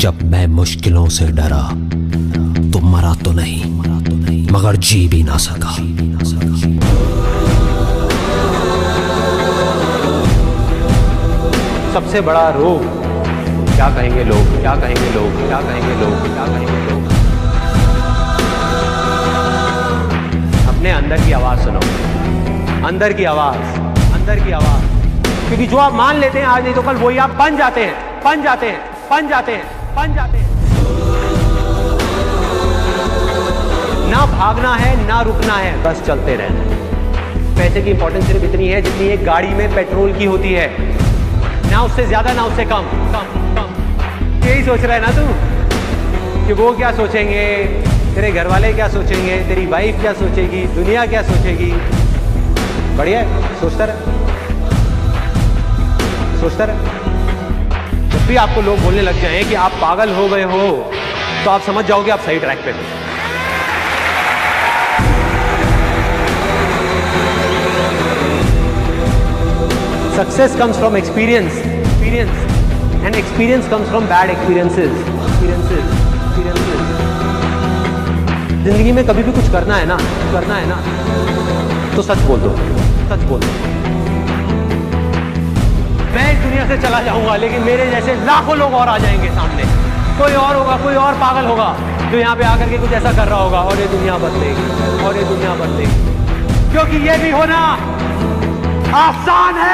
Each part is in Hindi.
जब मैं मुश्किलों से डरा तो मरा तो नहीं मगर जी भी ना सका। सबसे बड़ा रोग, क्या कहेंगे लोग, क्या कहेंगे लोग, क्या कहेंगे लोग, क्या कहेंगे लोग। अपने अंदर की आवाज सुनो, अंदर की आवाज, अंदर की आवाज। क्योंकि जो आप मान लेते हैं आज नहीं तो कल वही आप बन जाते हैं, बन जाते हैं, बन जाते हैं, बन जाते हैं। ना भागना है ना रुकना है, बस चलते रहना है। पैसे की इंपॉर्टेंस सिर्फ इतनी है जितनी एक गाड़ी में पेट्रोल की होती है, ना उससे ज्यादा ना उससे कम कम कम। यही सोच रहा है ना तू कि वो क्या सोचेंगे, तेरे घर वाले क्या सोचेंगे, तेरी वाइफ क्या सोचेगी, दुनिया क्या सोचेगी। बढ़िया है, सोचता रहे, सोचता रहे। जब भी आपको लोग बोलने लग जाएं कि आप पागल हो गए हो तो आप समझ जाओगे आप सही ट्रैक पे हो। Success comes from experience, and experience comes from bad experiences. जिंदगी में कभी भी कुछ करना है ना, तो सच बोल दो, सच बोल दो। मैं इस दुनिया से चला जाऊंगा लेकिन मेरे जैसे लाखों लोग और आ जाएंगे सामने। कोई और होगा, कोई और पागल होगा जो यहाँ पे आकर के कुछ ऐसा कर रहा होगा और ये दुनिया बदलेगी, और ये दुनिया बदलेगी। क्योंकि ये भी होना आसान है।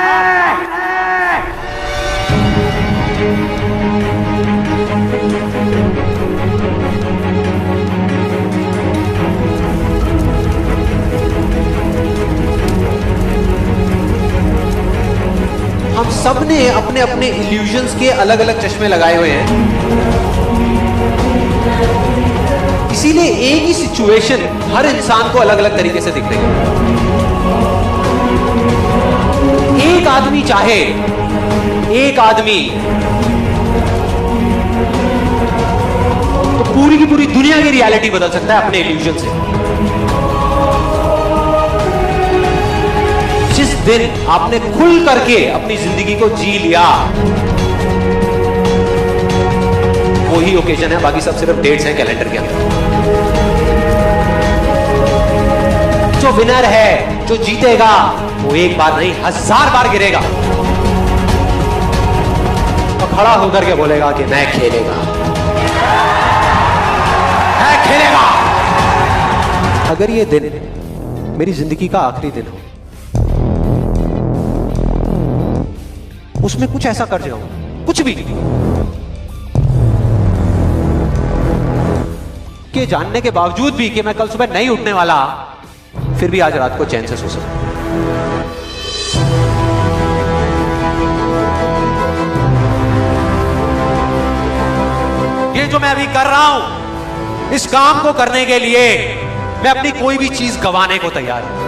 हम सब ने अपने अपने इल्यूजन्स के अलग अलग चश्मे लगाए हुए हैं, इसीलिए एक ही सिचुएशन हर इंसान को अलग अलग तरीके से दिख रही है। एक आदमी चाहे, एक आदमी तो पूरी की पूरी दुनिया की रियलिटी बदल सकता है अपने इल्यूजन से। जिस दिन आपने खुल करके अपनी जिंदगी को जी लिया, वही ओकेजन है, बाकी सब सिर्फ डेट्स हैं कैलेंडर के अंदर। जो विनर है, जो जीतेगा, वो एक बार नहीं 1000 बार गिरेगा और खड़ा होकर के बोलेगा कि मैं खेलेगा, मैं खेलेगा। अगर ये दिन मेरी जिंदगी का आखिरी दिन हो, उसमें कुछ ऐसा कर जाऊं, कुछ भी, कि जानने के बावजूद भी कि मैं कल सुबह नहीं उठने वाला, फिर भी आज रात को चैन से सो सकूं। ये जो मैं अभी कर रहा हूं, इस काम को करने के लिए मैं अपनी कोई भी चीज गंवाने को तैयार हूं।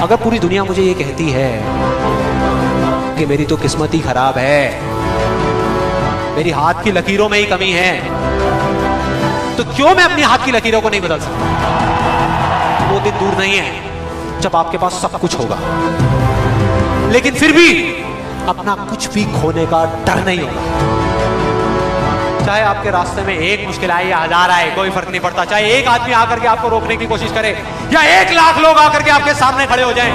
अगर पूरी दुनिया मुझे ये कहती है कि मेरी तो किस्मत ही खराब है, मेरी हाथ की लकीरों में ही कमी है, तो क्यों मैं अपनी हाथ की लकीरों को नहीं बदल सकता? वो दिन दूर नहीं है जब आपके पास सब कुछ होगा, लेकिन फिर भी अपना कुछ भी खोने का डर नहीं होगा। चाहे आपके रास्ते में एक मुश्किल आए या 1000 आए, कोई फर्क नहीं पड़ता। चाहे एक आदमी आकर के आपको रोकने की कोशिश करे या 1 लाख लोग आकर के आपके सामने खड़े हो जाएं,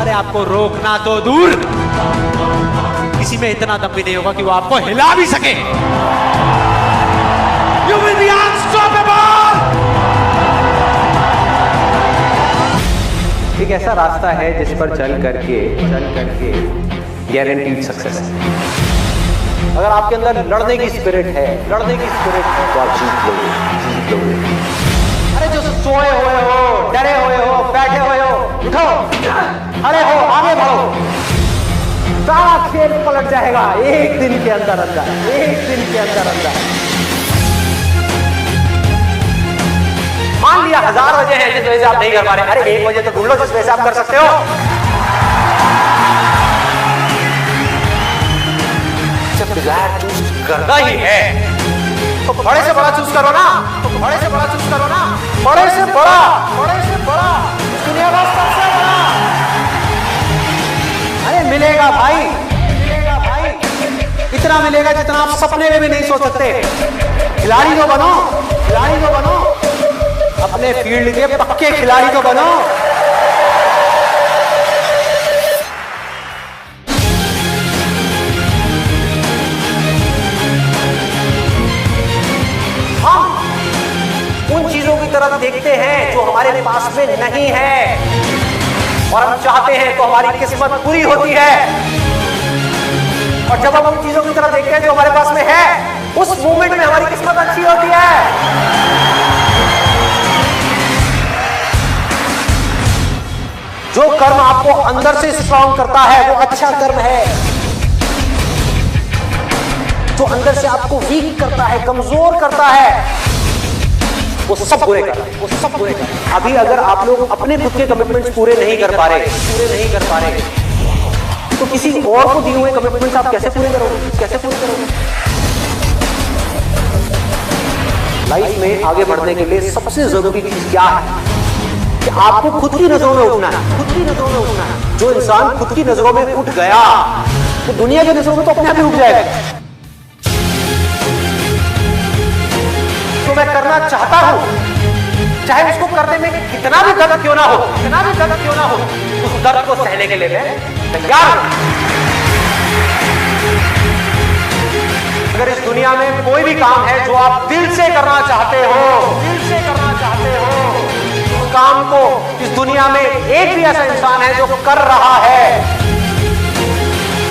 अरे आपको रोकना तो दूर, किसी में इतना दम भी नहीं होगा कि वो आपको हिला भी सके। You will be unstoppable! एक ऐसा रास्ता है जिस पर चल करके गारंटीड सक्सेस है। अगर आपके अंदर लड़ने की स्पिरिट है, तो आप जीत लोगे। अरे जो सोए हुए हो, डरे हुए हो, बैठे हुए हो, उठो, खड़े हो, आगे बढ़ो। सारा खेल पलट जाएगा एक दिन के अंदर अंदर, एक दिन के अंदर अंदर। मान लिया 1000 वजह है जिस वजह से आप नहीं कर पा रहे, अरे एक वजह तो ढूंढ लो जिस वजह से आप कर सकते हो। जब डिजायर चूज करना ही है तो बड़े से बड़ा चूज करो ना, बड़े से बड़ा दुनिया का सबसे बड़ा। अरे मिलेगा भाई, इतना मिलेगा जितना आप सपने में भी नहीं सोच सकते। खिलाड़ी तो बनो, खिलाड़ी तो बनो, अपने फील्ड के पक्के खिलाड़ी तो बनो। हम उन चीजों की तरफ देखते हैं जो हमारे पास में नहीं है, और हम चाहते हैं तो हमारी किस्मत पूरी होती है। और जब हम उन चीजों की तरफ देखते हैं जो हमारे पास में है, उस मोमेंट में हमारी किस्मत अच्छी होती है। जो कर्म आपको अंदर से स्ट्रांग करता है वो अच्छा कर्म है। जो अंदर से आपको वीक करता है, कमजोर करता है, वो सब बुरे कर रहे हैं, वो सब बुरे कर रहे हैं। अभी अगर आप लोग अपने खुद के कमिटमेंट्स पूरे नहीं कर पा रहे, तो किसी और को दिए हुए कमिटमेंट्स आप कैसे पूरे करोगे, कैसे पूरे करोगे? लाइफ में आगे बढ़ने के लिए सबसे जरूरी चीज क्या है कि आपको खुद की नजरों में उठना है, खुद की नजरों में उठना है। जो इंसान खुद की नजरों में उठ गया तो दुनिया की नजरों में तो अपने आप ही उठ जाएगा। जो मैं करना चाहता हूं, चाहे उसको करने में कितना भी दर्द क्यों ना हो, कितना भी दर्द क्यों ना हो, उस दर्द को सहने के लिए मैं तैयार हूं। अगर इस दुनिया में कोई भी काम है जो आप दिल से करना चाहते हो, दिल से करना चाहते हो, उस काम को इस दुनिया में एक भी ऐसा इंसान है जो कर रहा है,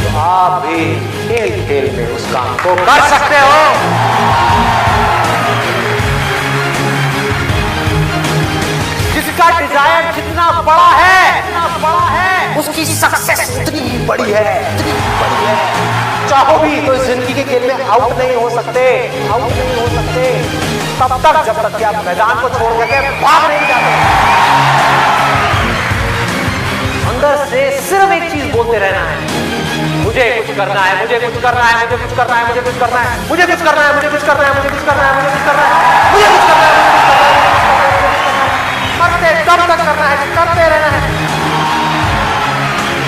तो आप भी खेल खेल में उस काम को कर सकते हो। जिसका डिजायर जितना बड़ा है, उसकी सक्सेस उतनी बड़ी है, उतनी बड़ी है। चाहो भी तो इस जिंदगी के खेल में आउट नहीं हो सकते, आउट नहीं हो सकते तब तक जब तक कि आप मैदान को छोड़ करके भाग नहीं जाते। अंदर से सिर्फ एक चीज बोलते रहना है, मुझे कुछ करना है, मुझे कुछ करना है, मुझे कुछ करना है, मुझे कुछ करना है, मुझे कुछ करना है, मुझे कुछ करना है, मुझे कुछ करना है, मुझे कुछ करना है, मुझे कुछ करना है, मरते तब तक करना है, करते रहना है।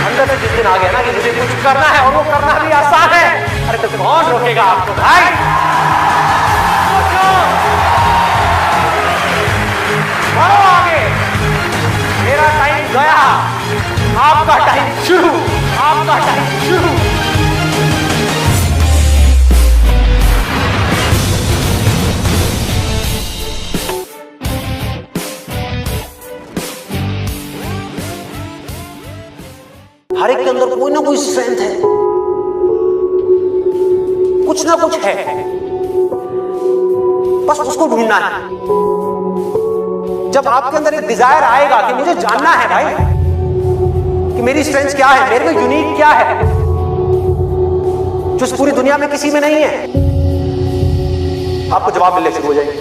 अंदर से जिस दिन आ गया ना कि मुझे कुछ करना है और वो करना भी आसान है, अरे तो कौन रोकेगा आपको भाई? बढ़ो आगे, मेरा टाइम गया, आपका टाइम शुरू, आपका टाइम शुरू। हर एक के अंदर कोई ना कोई स्ट्रेंथ है, कुछ ना कुछ है, बस उसको ढूंढना है। जब आपके अंदर एक डिजायर आएगा कि मुझे जानना है भाई कि मेरी स्ट्रेंथ क्या है, मेरे में यूनिक क्या है जो इस पूरी दुनिया में किसी में नहीं है, आपको जवाब मिलने शुरू हो जाएंगे।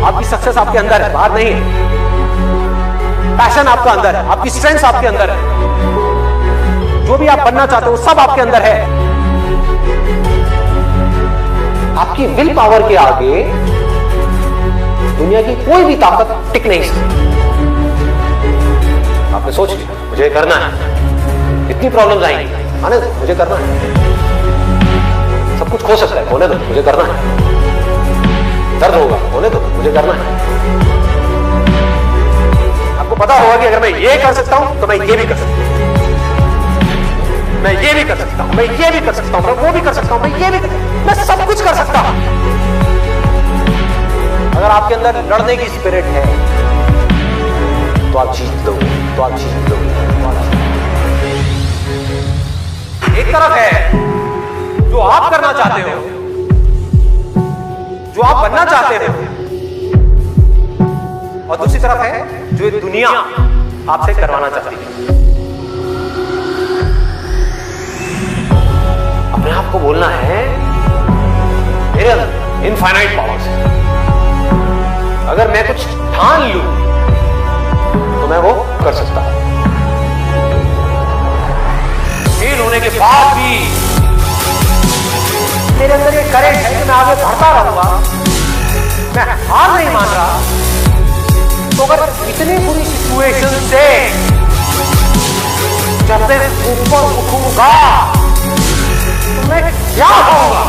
आपकी सक्सेस आपके अंदर है, बाहर नहीं है। पैशन आपका अंदर है, आपकी स्ट्रेंथ आपके अंदर है, जो भी आप बनना चाहते हो सब आपके अंदर है। आपकी विल पावर के आगे दुनिया की कोई भी ताकत टिक नहीं सकती। आपने सोच लिया मुझे करना है, इतनी प्रॉब्लम्स आएंगी, आने दो, मुझे करना है। सब कुछ खो सकता है, होने दो, मुझे करना है। दर्द होगा, होने दो, मुझे करना है। आपको पता होगा कि अगर मैं ये कर सकता हूं तो मैं ये भी कर सकता हूं, मैं ये भी कर सकता हूं, मैं ये भी कर सकता हूं, मैं वो भी कर सकता हूं, मैं ये भी मैं सब कुछ कर सकता हूं। अगर आपके अंदर लड़ने की स्पिरिट है तो आप जीत दोगे, तो आप जीत दोगे। एक तरफ है जो आप करना चाहते हो, जो आप बनना चाहते हो, और दूसरी तरफ है जो ये दुनिया आपसे करवाना चाहती है। अपने आप को बोलना है मेरे अंदर इनफाइनाइट पावर्स है, अगर मैं कुछ ठान लूं तो मैं वो कर सकता हूं। फेल होने के बाद भी मेरे अंदर ये करेंट है कि मैं आगे बढ़ता रहूंगा, मैं हार नहीं मान रहा। तो अगर इतनी बुरी सिचुएशन से जब मैं ऊपर उठूंगा तो मैं क्या होगा?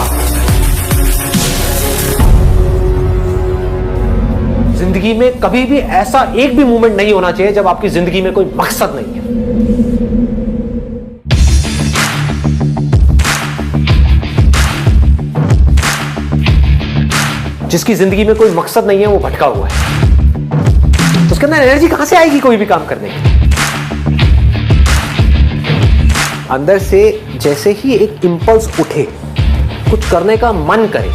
जिंदगी में कभी भी ऐसा एक भी मोमेंट नहीं होना चाहिए जब आपकी जिंदगी में कोई मकसद नहीं है। जिसकी जिंदगी में कोई मकसद नहीं है वो भटका हुआ है। उसके अंदर एनर्जी कहां से आएगी कोई भी काम करने की? अंदर से जैसे ही एक इंपल्स उठे, कुछ करने ka मन करे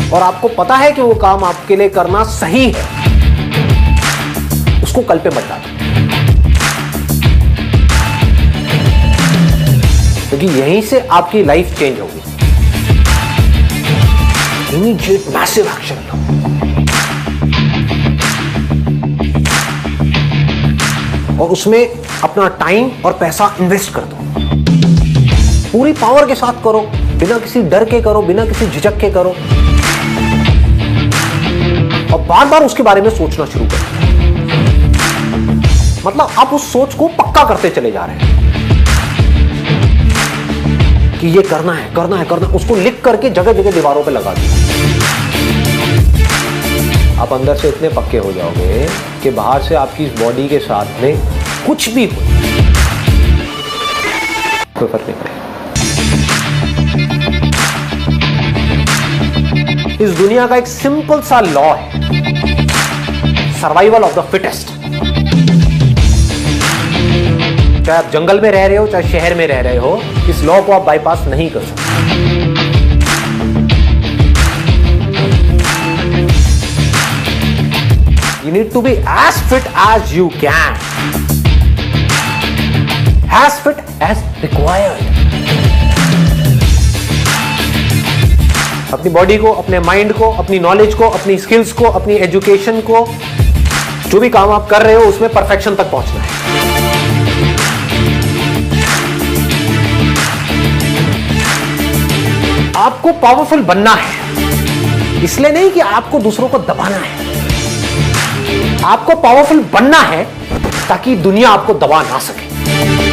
और आपको पता है कि वो काम आपके लिए करना सही है, उसको कल पे मत डालो, क्योंकि यहीं से आपकी लाइफ चेंज होगी। इमीडिएट मैसिव एक्शन लो। और उसमें अपना टाइम और पैसा इन्वेस्ट कर दो। पूरी पावर के साथ करो, बिना किसी डर के करो, बिना किसी झिझक के करो और बार बार उसके बारे में सोचना शुरू करो। मतलब आप उस सोच को पक्का करते चले जा रहे हैं कि ये करना है, करना है, करना है। उसको लिख करके जगह जगह दीवारों पे लगा दीजिए। आप अंदर से इतने पक्के हो जाओगे कि बाहर से आपकी इस बॉडी के साथ में कुछ भी हो कोई फर्क नहीं पड़ेगा। इस दुनिया का एक सिंपल सा लॉ है, सर्वाइवल ऑफ द फिटेस्ट। चाहे आप जंगल में रह रहे हो, चाहे शहर में रह रहे हो, इस लॉ को आप बाईपास नहीं कर सकते। You need to be as fit as you can, as fit as required. अपनी बॉडी को, अपने माइंड को, अपनी नॉलेज को, अपनी स्किल्स को, अपनी एजुकेशन को, जो भी काम आप कर रहे हो उसमें परफेक्शन तक पहुंचना है। आपको पावरफुल बनना है, इसलिए नहीं कि आपको दूसरों को दबाना है। आपको पावरफुल बनना है ताकि दुनिया आपको दबा ना सके।